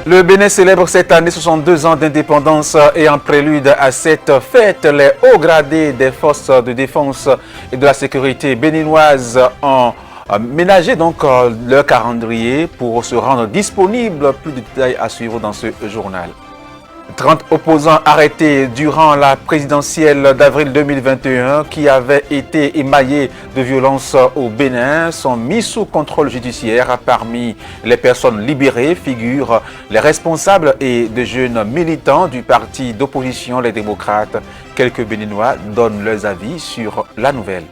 Le Bénin célèbre cette année 62 ans d'indépendance et en prélude à cette fête, les hauts gradés des forces de défense et de la sécurité béninoises ont ménagé donc leur calendrier pour se rendre disponible. Plus de détails à suivre dans ce journal. 30 opposants arrêtés durant la présidentielle d'avril 2021 qui avaient été émaillés de violences au Bénin sont mis sous contrôle judiciaire. Parmi les personnes libérées figurent les responsables et de jeunes militants du parti d'opposition, les démocrates. Quelques Béninois donnent leurs avis sur la nouvelle.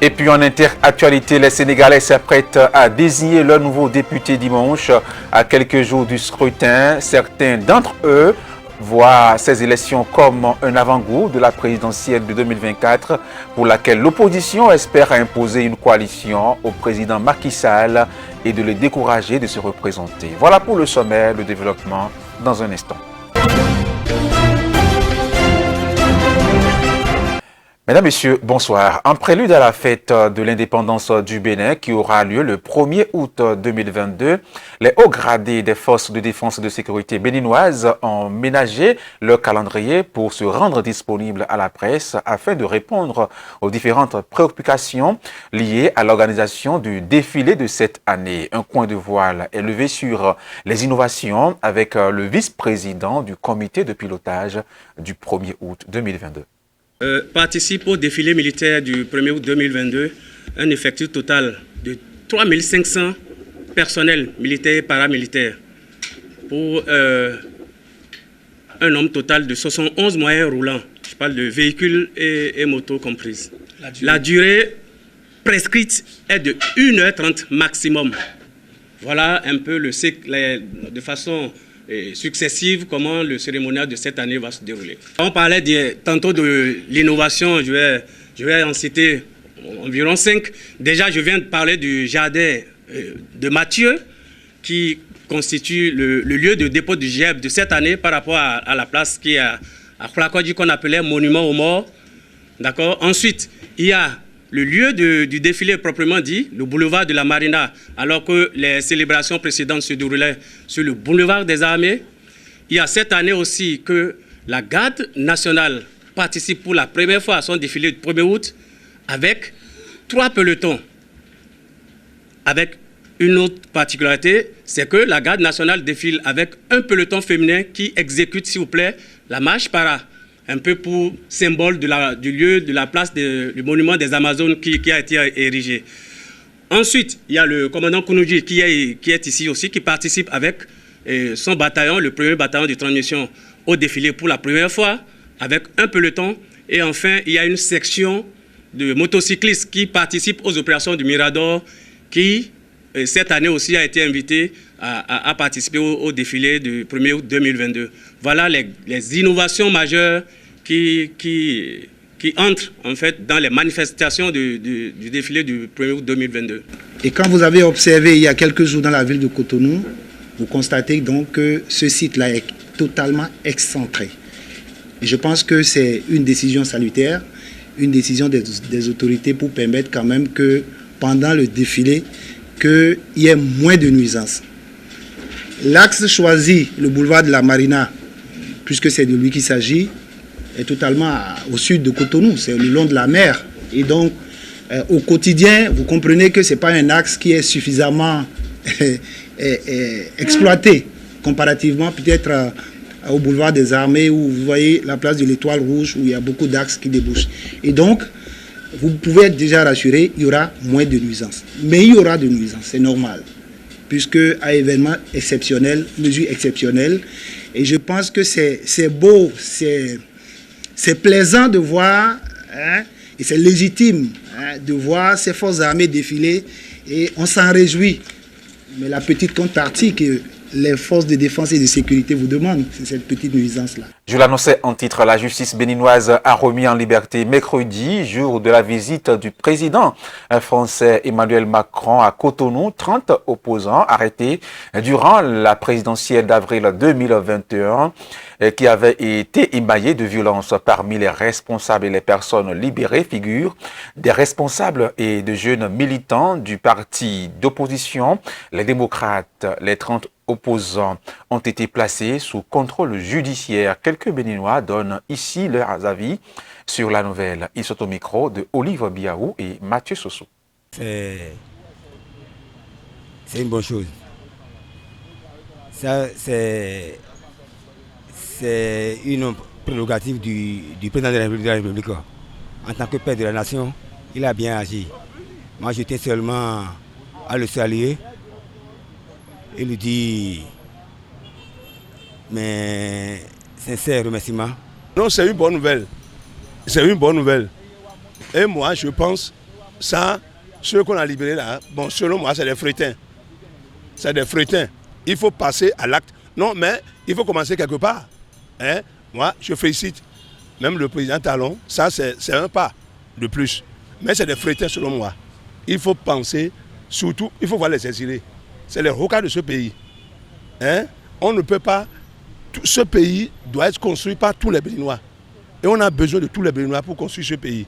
Et puis en interactualité, les Sénégalais s'apprêtent à désigner leur nouveau député dimanche. À quelques jours du scrutin, certains d'entre eux voit ces élections comme un avant-goût de la présidentielle de 2024 pour laquelle l'opposition espère imposer une coalition au président Macky Sall et de le décourager de se représenter. Voilà pour le sommaire, le développement dans un instant. Mesdames, Messieurs, bonsoir. En prélude à la fête de l'indépendance du Bénin qui aura lieu le 1er août 2022, les hauts gradés des forces de défense et de sécurité béninoises ont ménagé leur calendrier pour se rendre disponibles à la presse afin de répondre aux différentes préoccupations liées à l'organisation du défilé de cette année. Un coin de voile est levé sur les innovations avec le vice-président du comité de pilotage du 1er août 2022. Participe au défilé militaire du 1er août 2022 un effectif total de 3500 personnels militaires et paramilitaires pour un nombre total de 71 moyens roulants. Je parle de véhicules et motos comprises. La durée prescrite est de 1h30 maximum. Voilà un peu le cycle de façon successive, comment le cérémonial de cette année va se dérouler. On parlait tantôt de l'innovation, je vais en citer environ 5. Déjà, je viens de parler du jardin de Mathieu, qui constitue le lieu de dépôt du GEP de cette année par rapport à la place qui est à Klakodji qu'on appelait Monument aux morts. D'accord. Ensuite, il y a le lieu du défilé proprement dit, le boulevard de la Marina, alors que les célébrations précédentes se déroulaient sur le boulevard des Armées. Il y a cette année aussi que la garde nationale participe pour la première fois à son défilé du 1er août avec 3 pelotons. Avec une autre particularité, c'est que la garde nationale défile avec un peloton féminin qui exécute, s'il vous plaît, la marche para. Un peu pour symbole du lieu, de la place du monument des Amazones qui a été érigé. Ensuite, il y a le commandant Kounoudji qui est ici aussi, qui participe avec son bataillon, le 1er bataillon de transmission, au défilé pour la première fois, avec un peloton. Et enfin, il y a une section de motocyclistes qui participent aux opérations du Mirador, qui, cette année aussi, a été invité à participer au défilé du 1er août 2022. Voilà les innovations majeures qui entrent en fait dans les manifestations du défilé du 1er août 2022. Et quand vous avez observé il y a quelques jours dans la ville de Cotonou, vous constatez donc que ce site-là est totalement excentré. Et je pense que c'est une décision salutaire, une décision des autorités pour permettre quand même que pendant le défilé, qu'il y ait moins de nuisances. L'axe choisi, le boulevard de la Marina, puisque c'est de lui qu'il s'agit, est totalement au sud de Cotonou, c'est le long de la mer. Et donc, au quotidien, vous comprenez que ce n'est pas un axe qui est suffisamment exploité, comparativement peut-être au boulevard des Armées, où vous voyez la place de l'Étoile Rouge, où il y a beaucoup d'axes qui débouchent. Et donc, vous pouvez être déjà rassuré, il y aura moins de nuisances. Mais il y aura de nuisances, c'est normal, puisque à événement exceptionnel, mesure exceptionnelle. Et je pense que c'est beau, c'est plaisant de voir, hein, et c'est légitime de voir ces forces armées défiler, et on s'en réjouit. Mais la petite contrepartie que les forces de défense et de sécurité vous demandent, c'est cette petite nuisance-là. Je l'annonçais en titre, la justice béninoise a remis en liberté mercredi, jour de la visite du président français Emmanuel Macron à Cotonou, 30 opposants arrêtés durant la présidentielle d'avril 2021 qui avaient été émaillés de violence. Parmi les responsables et les personnes libérées figurent des responsables et de jeunes militants du parti d'opposition, les démocrates. Les 30 opposants ont été placés sous contrôle judiciaire. Quelques Béninois donnent ici leurs avis sur la nouvelle. Ils sont au micro de Olive Biaou et Mathieu Sossou. C'est une bonne chose. Ça, c'est une prérogative du président de la République. En tant que père de la nation, il a bien agi. Moi, j'étais seulement à le saluer et lui dire mes sincères remerciements. Non, c'est une bonne nouvelle. C'est une bonne nouvelle. Et moi, je pense, ça, ceux qu'on a libérés là, bon, selon moi, c'est des frétins. C'est des frétins. Il faut passer à l'acte. Non, mais il faut commencer quelque part. Hein? Moi, je félicite même le président Talon. Ça, c'est un pas de plus. Mais c'est des frétins selon moi. Il faut penser, surtout, il faut voir les exilés. C'est les rocas de ce pays. Hein? On ne peut pas... Ce pays doit être construit par tous les Béninois. Et on a besoin de tous les Béninois pour construire ce pays.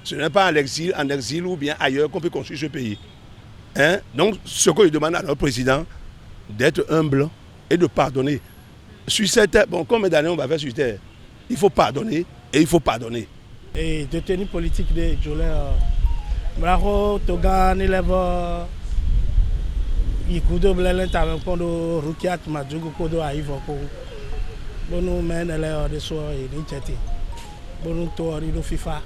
Ce n'est pas en exil ou bien ailleurs qu'on peut construire ce pays. Hein? Donc, ce que je demande à notre président, d'être humble et de pardonner. Sur cette terre, bon, combien d'années on va faire sur terre? Il faut pardonner et il faut pardonner. Et détenu politique de Jolé, Bravo, Togan, élève, Ikudo, Blelenta, Kondo, Rukiat, Madjugo, Kodo, Aïvo, Bono, Men, élève de Soir et Nicheti, Bono, Torido, FIFA.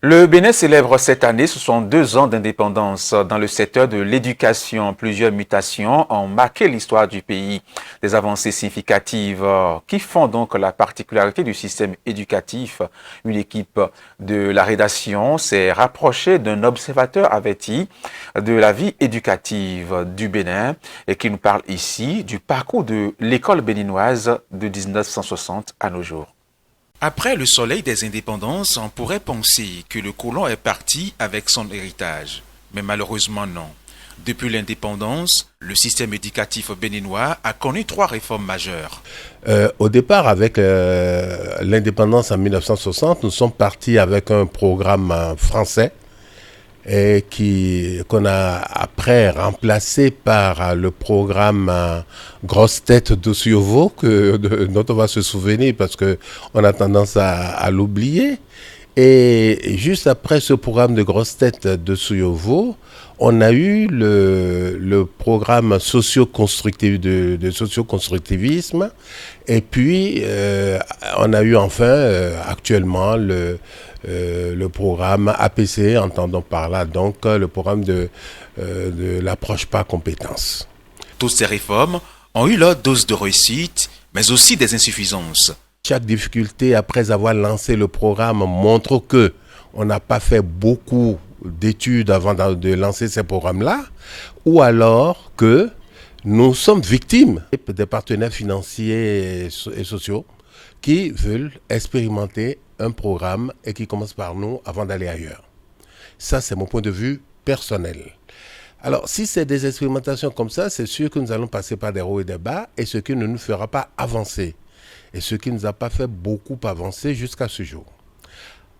Le Bénin célèbre cette année 62 ans d'indépendance. Dans le secteur de l'éducation, plusieurs mutations ont marqué l'histoire du pays. Des avancées significatives qui font donc la particularité du système éducatif. Une équipe de la rédaction s'est rapprochée d'un observateur averti de la vie éducative du Bénin et qui nous parle ici du parcours de l'école béninoise de 1960 à nos jours. Après le soleil des indépendances, on pourrait penser que le colon est parti avec son héritage. Mais malheureusement non. Depuis l'indépendance, le système éducatif béninois a connu 3 réformes majeures. Au départ, avec l'indépendance en 1960, nous sommes partis avec un programme français et qu'on a après remplacé par le programme Grosse Tête d'Ossiovo, dont on va se souvenir parce qu'on a tendance à l'oublier. Et juste après ce programme de Grosse Tête d'Ossiovo, on a eu le programme de socio-constructivisme et puis on a eu enfin actuellement le programme APC, entendons par là donc le programme de l'approche par compétences. Toutes ces réformes ont eu leur dose de réussite, mais aussi des insuffisances. Chaque difficulté après avoir lancé le programme montre que on n'a pas fait beaucoup d'études avant de lancer ces programmes-là, ou alors que nous sommes victimes des partenaires financiers et sociaux qui veulent expérimenter un programme et qui commencent par nous avant d'aller ailleurs. Ça, c'est mon point de vue personnel. Alors, si c'est des expérimentations comme ça, c'est sûr que nous allons passer par des hauts et des bas, et ce qui ne nous fera pas avancer, et ce qui ne nous a pas fait beaucoup avancer jusqu'à ce jour.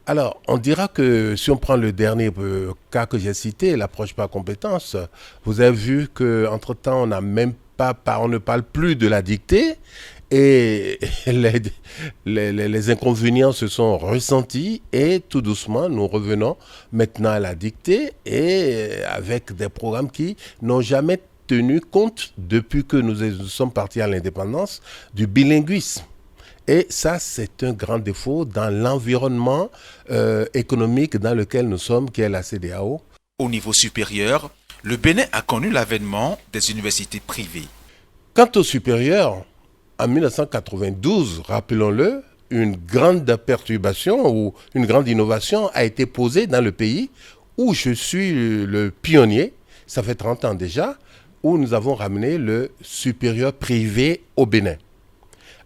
Alors, on dira que si on prend le dernier cas que j'ai cité, l'approche par compétence, vous avez vu qu'entre-temps, on ne parle plus de la dictée et les inconvénients se sont ressentis et tout doucement, nous revenons maintenant à la dictée et avec des programmes qui n'ont jamais tenu compte, depuis que nous sommes partis à l'indépendance, du bilinguisme. Et ça, c'est un grand défaut dans l'environnement économique dans lequel nous sommes, qui est la CEDEAO. Au niveau supérieur, le Bénin a connu l'avènement des universités privées. Quant au supérieur, en 1992, rappelons-le, une grande perturbation ou une grande innovation a été posée dans le pays où je suis le pionnier, ça fait 30 ans déjà, où nous avons ramené le supérieur privé au Bénin.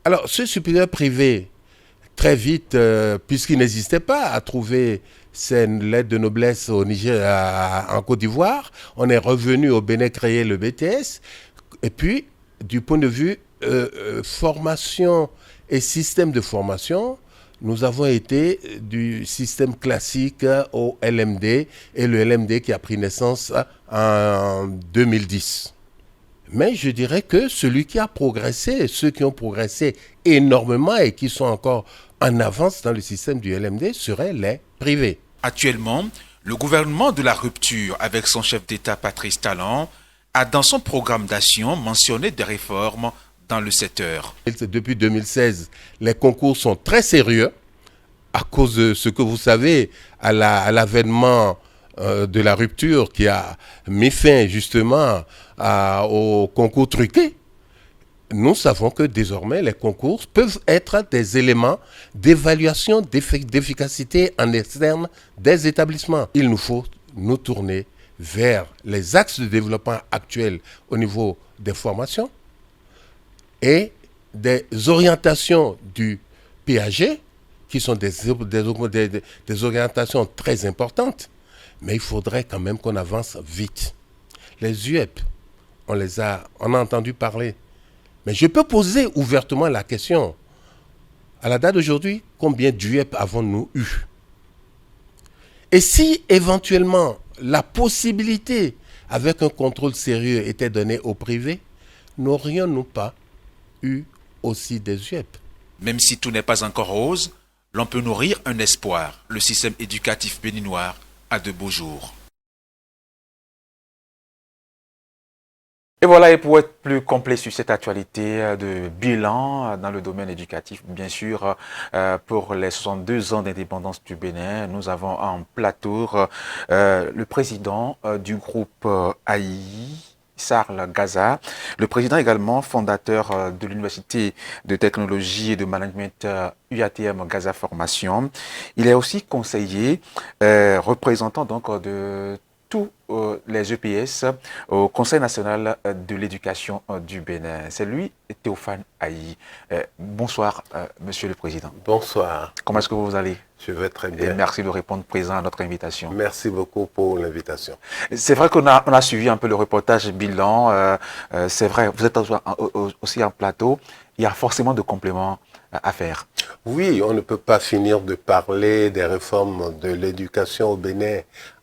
Alors, ce supérieur privé, très vite, puisqu'il n'existait pas à trouver ses lettres de noblesse au Niger, en Côte d'Ivoire, on est revenu au Bénin créer le BTS. Et puis, du point de vue formation et système de formation, nous avons été du système classique au LMD, et le LMD qui a pris naissance en 2010. Mais je dirais que celui qui a progressé, ceux qui ont progressé énormément et qui sont encore en avance dans le système du LMD seraient les privés. Actuellement, le gouvernement de la rupture, avec son chef d'État Patrice Talon, a dans son programme d'action mentionné des réformes dans le secteur. Depuis 2016, les concours sont très sérieux à cause de ce que vous savez, à l'avènement de la rupture qui a mis fin justement au concours truqué. Nous savons que désormais, les concours peuvent être des éléments d'évaluation d'efficacité en externe des établissements. Il nous faut nous tourner vers les axes de développement actuels au niveau des formations et des orientations du PAG, qui sont des orientations très importantes. Mais il faudrait quand même qu'on avance vite. Les UEP, on a entendu parler. Mais je peux poser ouvertement la question. À la date d'aujourd'hui, combien d'UEP avons-nous eu? Et si éventuellement la possibilité, avec un contrôle sérieux, était donnée au privé, n'aurions-nous pas eu aussi des UEP? Même si tout n'est pas encore rose, l'on peut nourrir un espoir. Le système éducatif béninois a de beaux jours. Et voilà, et pour être plus complet sur cette actualité de bilan dans le domaine éducatif, bien sûr, pour les 62 ans d'indépendance du Bénin, nous avons en plateau le président du groupe AI, Sarl Gaza, le président également fondateur de l'Université de technologie et de management UATM Gaza Formation. Il est aussi conseiller, représentant donc de tous les EPS au Conseil national de l'éducation du Bénin. C'est lui, Théophane Aïe. Bonsoir, Monsieur le Président. Bonsoir. Comment est-ce que vous allez? Je vais très bien. Et merci de répondre présent à notre invitation. Merci beaucoup pour l'invitation. C'est vrai qu'on a suivi un peu le reportage bilan. C'est vrai, vous êtes aussi en plateau. Il y a forcément de compléments à faire. Oui, on ne peut pas finir de parler des réformes de l'éducation au Bénin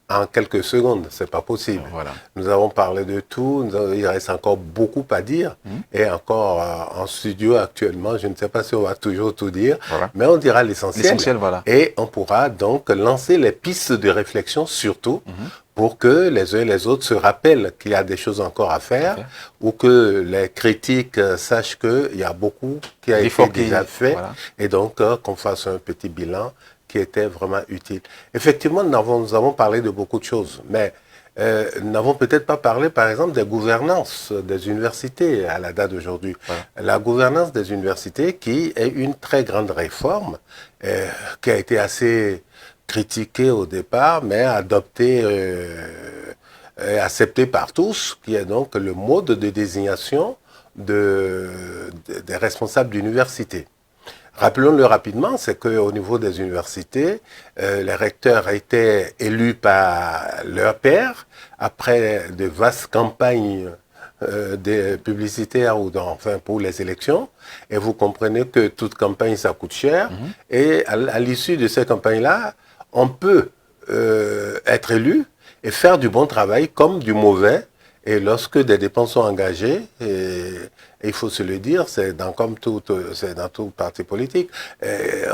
en quelques secondes, c'est pas possible. Voilà. Nous avons parlé de tout, il reste encore beaucoup à dire, et encore en studio actuellement, je ne sais pas si on va toujours tout dire, mais on dira l'essentiel. L'essentiel, voilà. Et on pourra donc lancer les pistes de réflexion surtout, pour que les uns et les autres se rappellent qu'il y a des choses encore à faire, ou que les critiques sachent qu'il y a beaucoup qui a été déjà fait, et donc qu'on fasse un petit bilan qui était vraiment utile. Effectivement, nous avons parlé de beaucoup de choses, mais nous n'avons peut-être pas parlé, par exemple, des gouvernances des universités à la date d'aujourd'hui. La gouvernance des universités, qui est une très grande réforme, qui a été assez critiquée au départ, mais adoptée et acceptée par tous, qui est donc le mode de désignation des responsables d'université. Rappelons-le rapidement, c'est qu'au niveau des universités, les recteurs étaient élus par leurs pairs après de vastes campagnes publicitaires ou enfin pour les élections. Et vous comprenez que toute campagne, ça coûte cher. Et à l'issue de ces campagnes-là, on peut être élu et faire du bon travail comme du mauvais. Et lorsque des dépenses sont engagées, et il faut se le dire, c'est dans tout parti politique,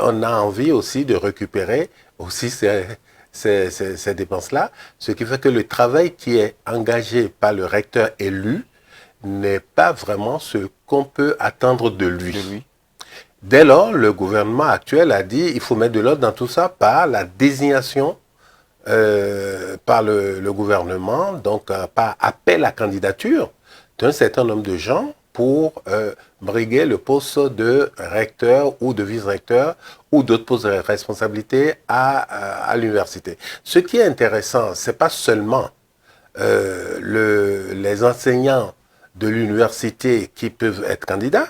on a envie aussi de récupérer aussi ces dépenses-là, ce qui fait que le travail qui est engagé par le recteur élu n'est pas vraiment ce qu'on peut attendre de lui. Dès lors, le gouvernement actuel a dit qu'il faut mettre de l'ordre dans tout ça par la désignation par le gouvernement, donc par appel à candidature d'un certain nombre de gens pour briguer le poste de recteur ou de vice-recteur ou d'autres postes de responsabilité à l'université. Ce qui est intéressant, ce n'est pas seulement les enseignants de l'université qui peuvent être candidats,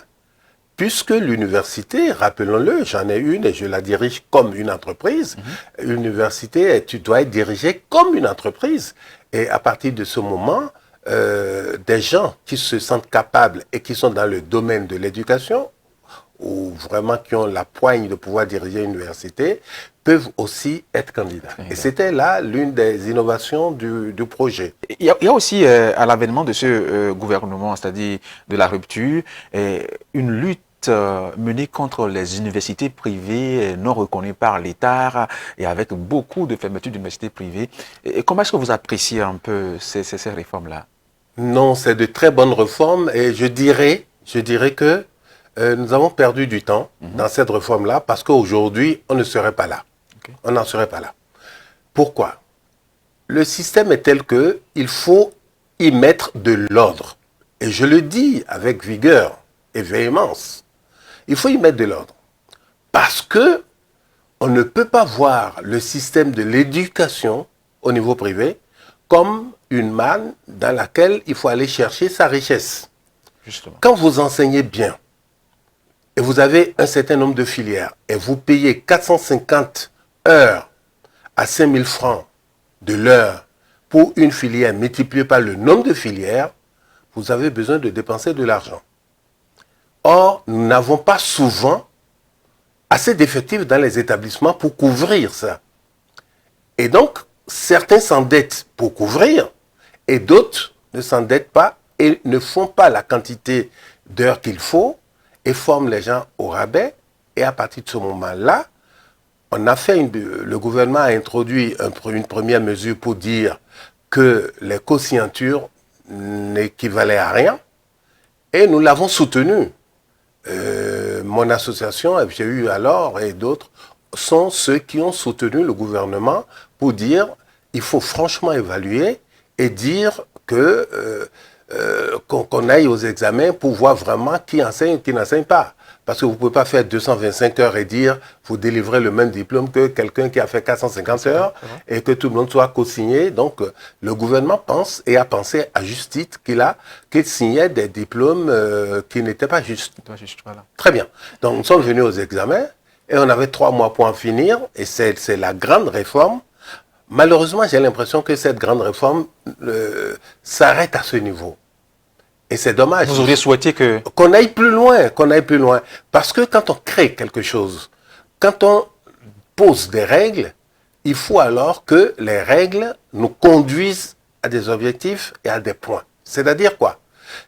puisque l'université, rappelons-le, j'en ai une et je la dirige comme une entreprise. L'université, tu dois être dirigé comme une entreprise. Et à partir de ce moment, des gens qui se sentent capables et qui sont dans le domaine de l'éducation ou vraiment qui ont la poigne de pouvoir diriger une université, peuvent aussi être candidats. Et c'était là l'une des innovations du projet. Il y a aussi, à l'avènement de ce gouvernement, c'est-à-dire de la rupture, une lutte menée contre les universités privées non reconnues par l'État et avec beaucoup de fermetures d'universités privées. Et comment est-ce que vous appréciez un peu ces réformes-là? Non, c'est de très bonnes réformes et je dirais que nous avons perdu du temps dans cette réforme-là parce qu'aujourd'hui, on ne serait pas là. Okay. On n'en serait pas là. Pourquoi? Le système est tel qu'il faut y mettre de l'ordre. Et je le dis avec vigueur et véhémence. Il faut y mettre de l'ordre. Parce que on ne peut pas voir le système de l'éducation au niveau privé comme une manne dans laquelle il faut aller chercher sa richesse. Justement. Quand vous enseignez bien, et vous avez un certain nombre de filières, et vous payez 450 heures à 5 000 francs de l'heure pour une filière multipliée par le nombre de filières, vous avez besoin de dépenser de l'argent. Or, nous n'avons pas souvent assez d'effectifs dans les établissements pour couvrir ça. Et donc, certains s'endettent pour couvrir, et d'autres ne s'endettent pas et ne font pas la quantité d'heures qu'il faut, et forment les gens au rabais. Et à partir de ce moment-là, on a fait le gouvernement a introduit une première mesure pour dire que les coscientures n'équivalaient à rien, et nous l'avons soutenu. Mon association, FGU alors, et d'autres, sont ceux qui ont soutenu le gouvernement pour dire il faut franchement évaluer et dire que qu'on aille aux examens pour voir vraiment qui enseigne et qui n'enseigne pas. Parce que vous ne pouvez pas faire 225 heures et dire vous délivrez le même diplôme que quelqu'un qui a fait 450 heures et que tout le monde soit co-signé. Donc, le gouvernement pense et a pensé à juste titre qu'il signait des diplômes qui n'étaient pas justes. Voilà. Très bien. Donc, nous sommes venus aux examens et on avait 3 mois pour en finir et c'est la grande réforme. Malheureusement, j'ai l'impression que cette grande réforme s'arrête à ce niveau. Et c'est dommage. Vous auriez souhaité qu'on aille plus loin, Parce que quand on crée quelque chose, quand on pose des règles, il faut alors que les règles nous conduisent à des objectifs et à des points. C'est-à-dire quoi?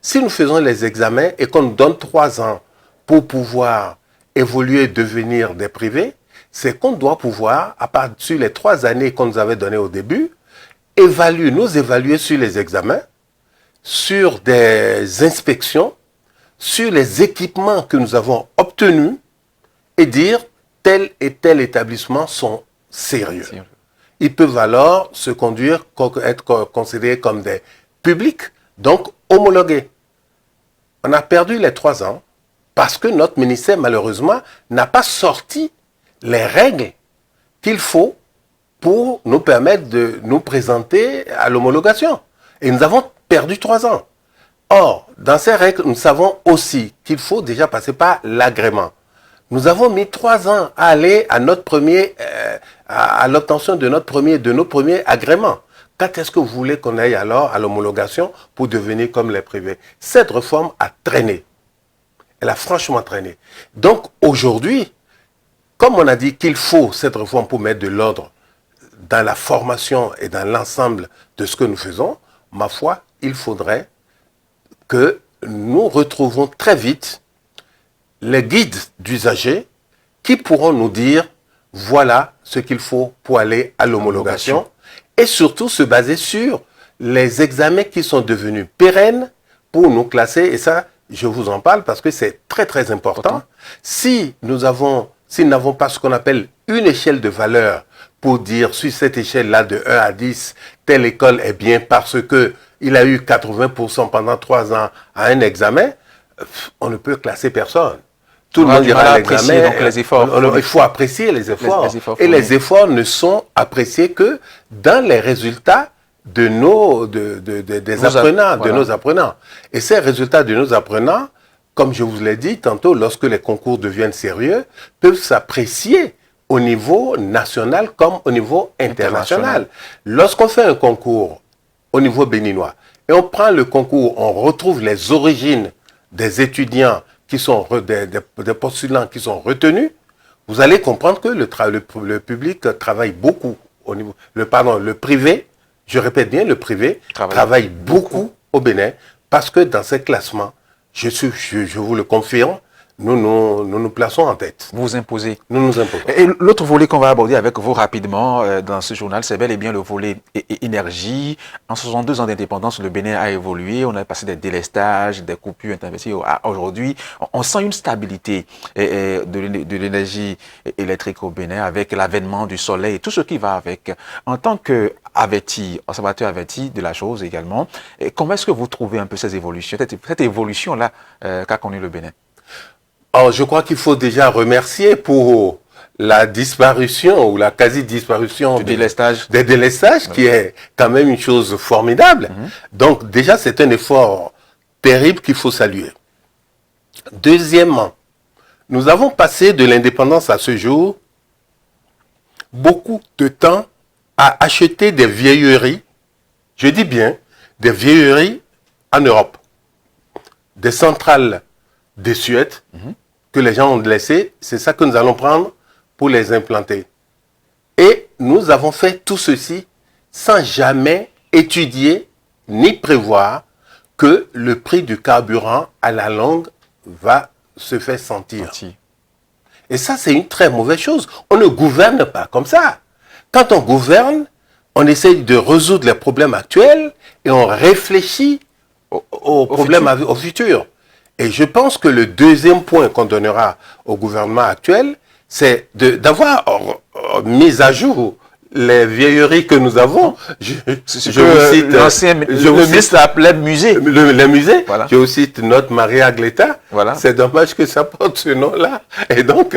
Si nous faisons les examens et qu'on nous donne 3 ans pour pouvoir évoluer et devenir des privés, c'est qu'on doit pouvoir, à partir des 3 années qu'on nous avait données au début, nous évaluer sur les examens, sur des inspections, sur les équipements que nous avons obtenus et dire tel et tel établissement sont sérieux. Ils peuvent alors se conduire, être considérés comme des publics, donc homologués. On a perdu les 3 ans parce que notre ministère, malheureusement, n'a pas sorti les règles qu'il faut pour nous permettre de nous présenter à l'homologation. Et nous avons perdu 3 ans. Or, dans ces règles, nous savons aussi qu'il faut déjà passer par l'agrément. Nous avons mis 3 ans à aller à à l'obtention de nos premiers agréments. Quand est-ce que vous voulez qu'on aille alors à l'homologation pour devenir comme les privés? Cette réforme a traîné. Elle a franchement traîné. Donc, aujourd'hui, comme on a dit qu'il faut cette réforme pour mettre de l'ordre dans la formation et dans l'ensemble de ce que nous faisons, ma foi, il faudrait que nous retrouvons très vite les guides d'usagers qui pourront nous dire voilà ce qu'il faut pour aller à l'homologation et surtout se baser sur les examens qui sont devenus pérennes pour nous classer. Et ça, je vous en parle parce que c'est très très important. Si nous n'avons pas ce qu'on appelle une échelle de valeur pour dire sur cette échelle-là de 1 à 10, telle école est bien parce qu'il a eu 80% pendant 3 ans à un examen, on ne peut classer personne. Tout le monde ira à l'examen. Il faut apprécier les efforts. Et les efforts ne sont appréciés que dans les résultats de nos apprenants. Et ces résultats de nos apprenants, comme je vous l'ai dit tantôt, lorsque les concours deviennent sérieux, peuvent s'apprécier au niveau national comme au niveau international. Lorsqu'on fait un concours au niveau béninois et on prend le concours, on retrouve les origines des étudiants qui sont des postulants qui sont retenus, vous allez comprendre que le public travaille beaucoup au niveau, le privé, je répète bien, le privé travaille beaucoup au Bénin parce que dans ces classements, je vous le confirme, nous plaçons en tête. Vous vous imposez. Nous nous imposons. Et l'autre volet qu'on va aborder avec vous rapidement dans ce journal, c'est bel et bien le volet énergie. En 62 ans d'indépendance, le Bénin a évolué. On a passé des délestages, des coupures intermittentes. Aujourd'hui, on sent une stabilité de l'énergie électrique au Bénin avec l'avènement du soleil et tout ce qui va avec. En tant qu'observateur averti de la chose également, comment est-ce que vous trouvez un peu ces évolutions, cette évolution-là qu'a connue le Bénin? Alors, je crois qu'il faut déjà remercier pour la disparition ou la quasi-disparition des délestages, qui est quand même une chose formidable. Donc, déjà, c'est un effort terrible qu'il faut saluer. Deuxièmement, nous avons passé de l'indépendance à ce jour beaucoup de temps à acheter des vieilleries, je dis bien, des vieilleries en Europe, des centrales désuètes, que les gens ont laissé, c'est ça que nous allons prendre pour les implanter. Et nous avons fait tout ceci sans jamais étudier ni prévoir que le prix du carburant à la longue va se faire sentir. Et ça, c'est une très mauvaise chose. On ne gouverne pas comme ça. Quand on gouverne, on essaye de résoudre les problèmes actuels et on réfléchit aux problèmes au futur. Et je pense que le deuxième point qu'on donnera au gouvernement actuel, c'est d'avoir mis à jour les vieilleries que nous avons. Le ministre l'appelait musée. Les musées. Voilà. Je vous cite notre Maria Gleta. Voilà. C'est dommage que ça porte ce nom-là. Et donc,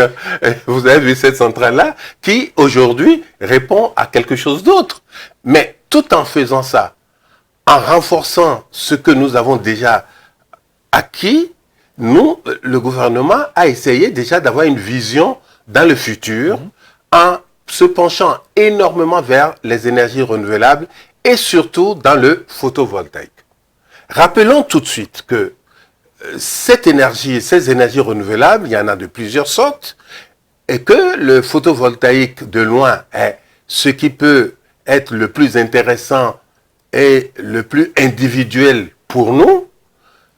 vous avez vu cette centrale-là qui, aujourd'hui, répond à quelque chose d'autre. Mais tout en faisant ça, en renforçant ce que nous avons déjà acquis, le gouvernement a essayé déjà d'avoir une vision dans le futur en se penchant énormément vers les énergies renouvelables et surtout dans le photovoltaïque. Rappelons tout de suite que ces énergies renouvelables, il y en a de plusieurs sortes et que le photovoltaïque de loin est ce qui peut être le plus intéressant et le plus individuel pour nous,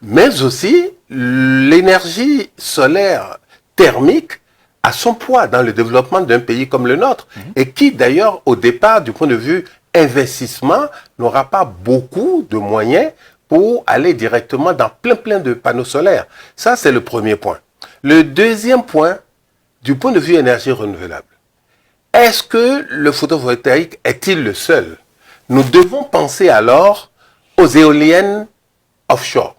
mais aussi l'énergie solaire thermique a son poids dans le développement d'un pays comme le nôtre et qui d'ailleurs au départ du point de vue investissement n'aura pas beaucoup de moyens pour aller directement dans plein de panneaux solaires. Ça c'est le premier point. Le deuxième point, du point de vue énergie renouvelable, est-ce que le photovoltaïque est-il le seul? Nous devons penser alors aux éoliennes offshore.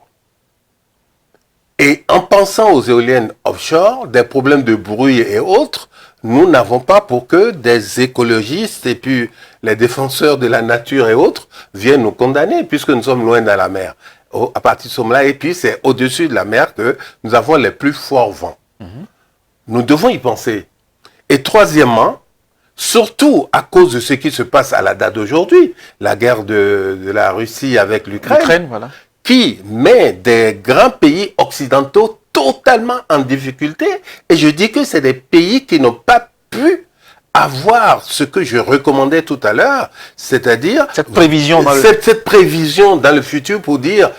Et en pensant aux éoliennes offshore, des problèmes de bruit et autres, nous n'avons pas pour que des écologistes et puis les défenseurs de la nature et autres viennent nous condamner puisque nous sommes loin de la mer. À partir de ce moment-là, et puis c'est au-dessus de la mer que nous avons les plus forts vents. Nous devons y penser. Et troisièmement, surtout à cause de ce qui se passe à la date d'aujourd'hui, la guerre de la Russie avec l'Ukraine, voilà, qui met des grands pays occidentaux totalement en difficulté. Et je dis que c'est des pays qui n'ont pas pu avoir ce que je recommandais tout à l'heure, c'est-à-dire cette prévision dans le futur pour dire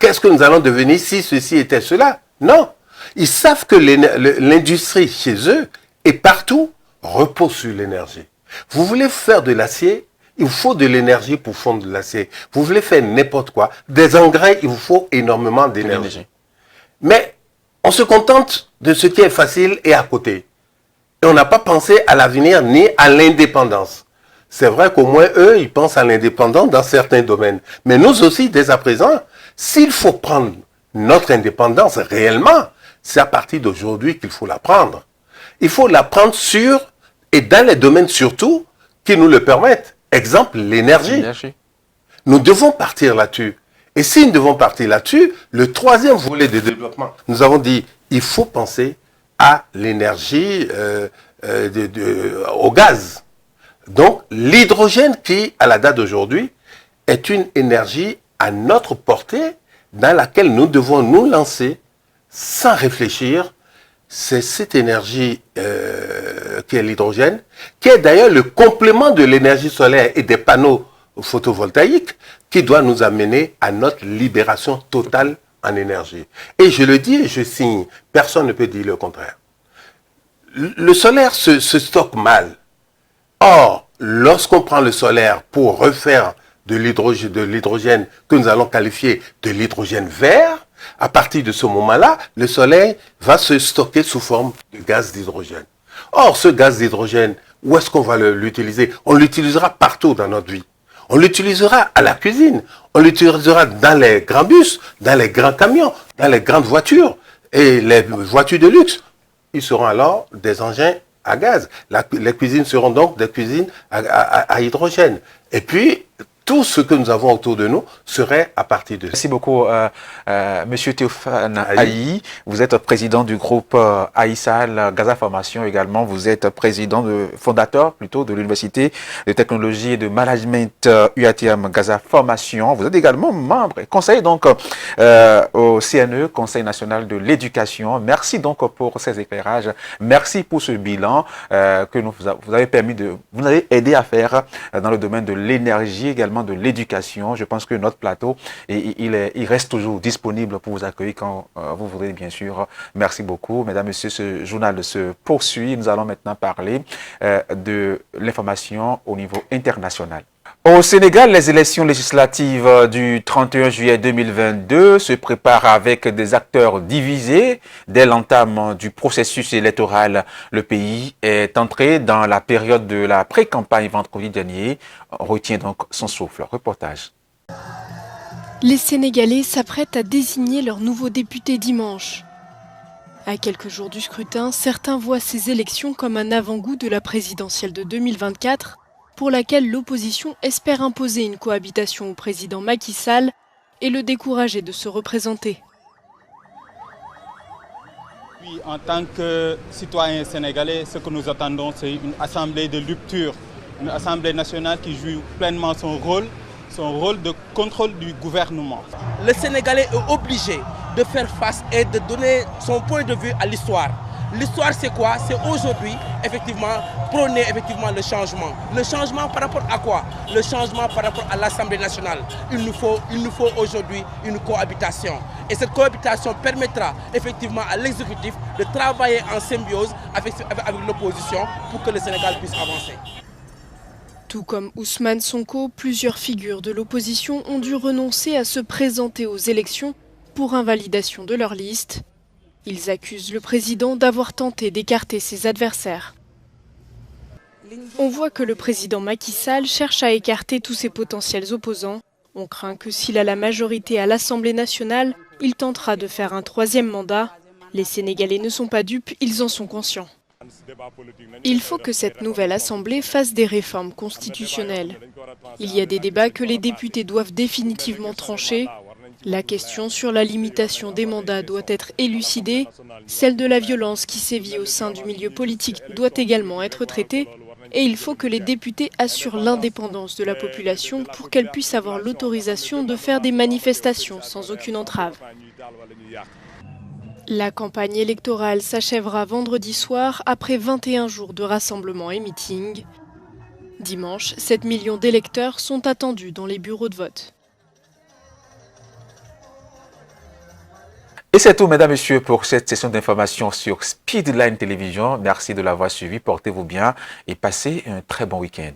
qu'est-ce que nous allons devenir si ceci était cela. Non, ils savent que l'industrie chez eux et partout repose sur l'énergie. Vous voulez faire de l'acier, il vous faut de l'énergie pour fondre de l'acier. Vous voulez faire n'importe quoi, des engrais, il vous faut énormément d'énergie. Mais on se contente de ce qui est facile et à côté. Et on n'a pas pensé à l'avenir ni à l'indépendance. C'est vrai qu'au moins eux, ils pensent à l'indépendance dans certains domaines. Mais nous aussi, dès à présent, s'il faut prendre notre indépendance réellement, c'est à partir d'aujourd'hui qu'il faut la prendre. Il faut la prendre sur, et dans les domaines surtout, qui nous le permettent. Exemple, l'énergie. Nous devons partir là-dessus. Et si nous devons partir là-dessus, le troisième volet de développement, nous avons dit, il faut penser à l'énergie, au gaz. Donc, l'hydrogène qui, à la date d'aujourd'hui, est une énergie à notre portée dans laquelle nous devons nous lancer sans réfléchir, c'est cette énergie qui est l'hydrogène, qui est d'ailleurs le complément de l'énergie solaire et des panneaux photovoltaïques, qui doit nous amener à notre libération totale en énergie. Et je le dis et je signe, personne ne peut dire le contraire. Le solaire se stocke mal. Or, lorsqu'on prend le solaire pour refaire de l'hydrogène que nous allons qualifier de l'hydrogène vert, à partir de ce moment-là, le soleil va se stocker sous forme de gaz d'hydrogène. Or, ce gaz d'hydrogène, où est-ce qu'on va l'utiliser? On l'utilisera partout dans notre vie. On l'utilisera à la cuisine, on l'utilisera dans les grands bus, dans les grands camions, dans les grandes voitures et les voitures de luxe. Ils seront alors des engins à gaz. Les cuisines seront donc des cuisines à hydrogène. Et puis, tout ce que nous avons autour de nous serait à partir de ça. Merci beaucoup, Monsieur Théophane Ayi. Vous êtes président du groupe Aïsal Gaza Formation également. Vous êtes fondateur plutôt de l'Université de technologie et de management UATM Gaza Formation. Vous êtes également membre et conseiller donc au CNE, Conseil national de l'éducation. Merci donc pour ces éclairages. Merci pour ce bilan que vous avez vous avez aidé à faire dans le domaine de l'énergie également, de l'éducation. Je pense que notre plateau, il reste toujours disponible pour vous accueillir quand vous voudrez, bien sûr. Merci beaucoup. Mesdames, Messieurs, ce journal se poursuit. Nous allons maintenant parler de l'information au niveau international. Au Sénégal, les élections législatives du 31 juillet 2022 se préparent avec des acteurs divisés. Dès l'entame du processus électoral, le pays est entré dans la période de la pré-campagne vendredi dernier. On retient donc son souffle. Reportage. Les Sénégalais s'apprêtent à désigner leur nouveau député dimanche. À quelques jours du scrutin, certains voient ces élections comme un avant-goût de la présidentielle de 2024, pour laquelle l'opposition espère imposer une cohabitation au président Macky Sall et le décourager de se représenter. Oui, en tant que citoyens sénégalais, ce que nous attendons, c'est une assemblée de rupture, une assemblée nationale qui joue pleinement son rôle de contrôle du gouvernement. Le Sénégalais est obligé de faire face et de donner son point de vue à l'histoire. L'histoire, c'est quoi? C'est aujourd'hui, effectivement, prôner effectivement le changement. Le changement par rapport à quoi? Le changement par rapport à l'Assemblée nationale. Il nous faut aujourd'hui une cohabitation. Et cette cohabitation permettra effectivement à l'exécutif de travailler en symbiose avec l'opposition pour que le Sénégal puisse avancer. Tout comme Ousmane Sonko, plusieurs figures de l'opposition ont dû renoncer à se présenter aux élections pour invalidation de leur liste. Ils accusent le président d'avoir tenté d'écarter ses adversaires. On voit que le président Macky Sall cherche à écarter tous ses potentiels opposants. On craint que s'il a la majorité à l'Assemblée nationale, il tentera de faire un troisième mandat. Les Sénégalais ne sont pas dupes, ils en sont conscients. Il faut que cette nouvelle Assemblée fasse des réformes constitutionnelles. Il y a des débats que les députés doivent définitivement trancher. La question sur la limitation des mandats doit être élucidée. Celle de la violence qui sévit au sein du milieu politique doit également être traitée. Et il faut que les députés assurent l'indépendance de la population pour qu'elle puisse avoir l'autorisation de faire des manifestations sans aucune entrave. La campagne électorale s'achèvera vendredi soir après 21 jours de rassemblements et meetings. Dimanche, 7 millions d'électeurs sont attendus dans les bureaux de vote. Et c'est tout, mesdames, messieurs, pour cette session d'information sur Speedline Télévision. Merci de l'avoir suivi. Portez-vous bien et passez un très bon week-end.